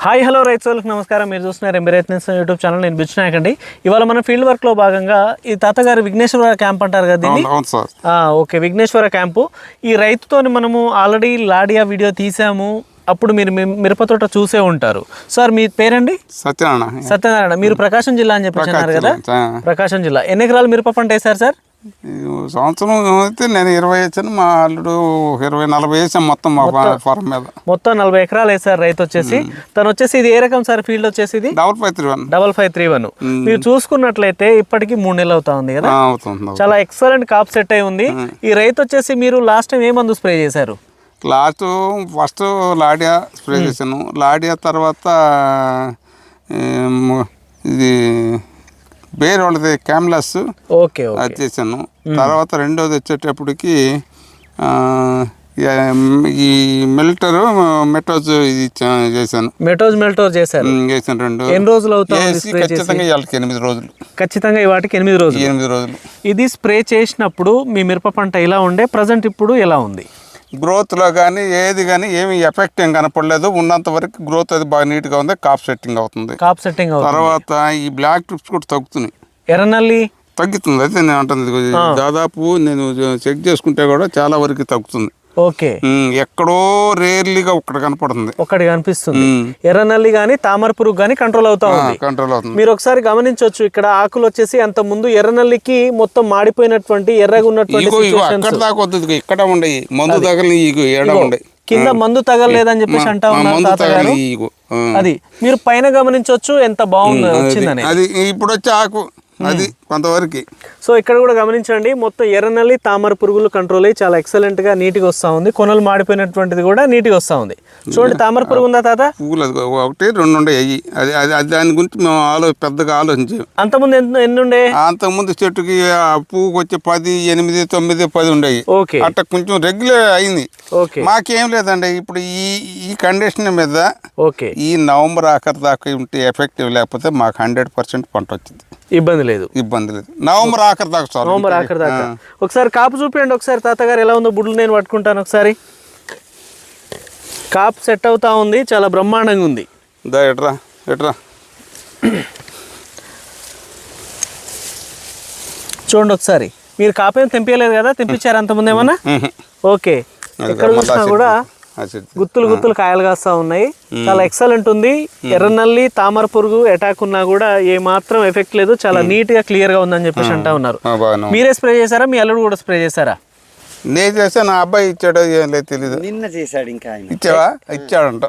Hi hello రైతులకు నమస్కారం. మీరు చూస్తున్నారు ఎంబీ రైతు నేస్తం యూట్యూబ్ ఛానల్. నేను బిచ్చునాయక్ అండి. ఇవాళ మన ఫీల్డ్ వర్క్లో భాగంగా ఈ తాతగారు విఘ్నేశ్వర క్యాంప్ అంటారు కదా దీన్ని. Okay, Vighneshwara camp. ఈ రైతుతో మనము ఆల్రెడీ లాడియా వీడియో తీసాము. అప్పుడు మీరు మిరప తోట చూసే ఉంటారు. సార్ మీ పేరండి? సత్యనారాయణ. మీరు ప్రకాశం జిల్లా అని చెప్పి అన్నారు కదా. ప్రకాశం జిల్లా. ఎన్ని ఎకరాలు మిరప పంట వేశారు సార్? సంవత్సరం అయితే నేను 20 వేసాను, మా అల్లుడు 20-40 వేసాను. మొత్తం మా ఫారం మీద మొత్తం 40 ఎకరాలు వేసారు రైతు వచ్చేసి. తను వచ్చేసి ఇది ఏ రకం సార్ ఫీల్డ్ వచ్చేసి? ఇది 5531. మీరు చూసుకున్నట్లయితే ఇప్పటికి 3 నెలలు అవుతా ఉంది కదా. చాలా ఎక్సలెంట్ కాప్ సెట్ అయి ఉంది. ఈ రైతు వచ్చేసి మీరు లాస్ట్ టైం ఏ మందు స్ప్రే చేశారు? ఫస్ట్ లాడియా స్ప్రే చేశాను. లాడియా తర్వాత ఇది వేరే వాళ్ళది క్యామ్లస్ అది చేశాను. తర్వాత రెండోది వచ్చేటప్పటికి ఈ మెటోజ్ ఇది చేశాను. మెటోజ్ చేశాను. రెండు. ఎన్ని రోజులు అవుతుంది? ఖచ్చితంగా 8 రోజులు. ఖచ్చితంగా వాటికి 8 రోజులు. ఇది స్ప్రే చేసినప్పుడు మీ మిరప పంట ఇలా ఉండే, ప్రజెంట్ ఇప్పుడు ఎలా ఉంది? గ్రోత్లో కానీ ఏది కానీ ఏమి ఎఫెక్ట్ ఏం కనపడలేదు. ఉన్నంత వరకు గ్రోత్ అది బాగా నీట్గా ఉంది. కాప్ సెట్టింగ్ అవుతుంది. తర్వాత ఈ బ్లాక్ ట్రిప్స్ కూడా తగ్గుతున్నాయి. ఎర్రనల్లి తగ్గుతుంది. అయితే నేను అంటుంది దాదాపు నేను చెక్ చేసుకుంటే కూడా చాలా వరకు తగ్గుతుంది. ఓకే, ఎక్కడో రేర్లీగా ఒకటి కనపడుతుంది, ఒకటి కనిపిస్తుంది. ఎర్రనల్లి గానీ తామర పురుగు గానీ కంట్రోల్ అవుతుంది. మీరు ఒకసారి గమనించవచ్చు, ఇక్కడ ఆకులు వచ్చేసి అంత ముందు ఎర్రనల్లికి మొత్తం మాడిపోయినటువంటి ఎర్రగా ఉన్నటువంటి ఇక్కడ ఉండే మందు తగలి ఉండే కింద మందు తగలలేదని చెప్పేసి అంటా ఉన్నారు. అది మీరు పైన గమనించవచ్చు ఎంత బాగుంది వచ్చిందని. అది ఇప్పుడు వచ్చే ఆకు అది కొంతవరకు. సో ఇక్కడ కూడా గమనించండి, మొత్తం ఎర్రనల్లి తామర పురుగులు కంట్రోల్ అయ్యి చాలా ఎక్సలెంట్ గా నీట్గా వస్తా ఉంది. కొనలు మాడిపోయినటువంటిది కూడా నీట్గా వస్తా ఉంది. చూడండి, తామర పురుగు ఉందా తాత? పువ్వులు 1-2 ఉండే అయ్యి. అది దాని గురించి మేము పెద్దగా ఆలోచించాము. అంతకుముందు ఎన్ని ఉండే? అంతకుముందు చెట్టుకి పువ్వుకి వచ్చి 10, 8, 9, 10 ఉండేవి. అట్లా కొంచెం రెగ్యులర్ అయింది. మాకేం లేదండి ఇప్పుడు ఈ కండిషన్ మీద ఈ నవంబర్ ఆఖరి దాకా ఉంటే ఎఫెక్టివ్, లేకపోతే మాకు 100% పంట వచ్చింది. ఇబ్బంది లేదు. నవంబర్ ఆఖరి దాకా. ఒకసారి కాపు చూపించండి ఒకసారి తాతగారు, ఎలా ఉందో బుడ్లు నేను పట్టుకుంటాను ఒకసారి. కాపు సెట్ అవుతా ఉంది, చాలా బ్రహ్మాండంగా ఉంది. ఎట్రా చూడండి ఒకసారి. మీరు కాపేం తెంపించలేదు కదా? తెంపించారు అంతకుముందు ఏమన్నా? ఓకే, ఎక్కడ చూసినా కూడా గుత్తులు కాయలు కాస్తా ఉన్నాయి. చాలా ఎక్సలెంట్ ఉంది. ఎర్రనల్లి తామర పురుగు అటాక్ ఉన్నా కూడా ఏ మాత్రం ఎఫెక్ట్ లేదు. చాలా నీట్ గా క్లియర్ గా ఉందని చెప్పేసి అంటా ఉన్నారు. మీరే స్ప్రే చేశారా? మీ అల్లుడు కూడా స్ప్రే చేశారా? నేను చేసా, నా అబ్బాయి ఇచ్చాడో ఏం లేదు తెలియదు. నిన్న చేశాడు. ఇంకా ఇచ్చాడంట.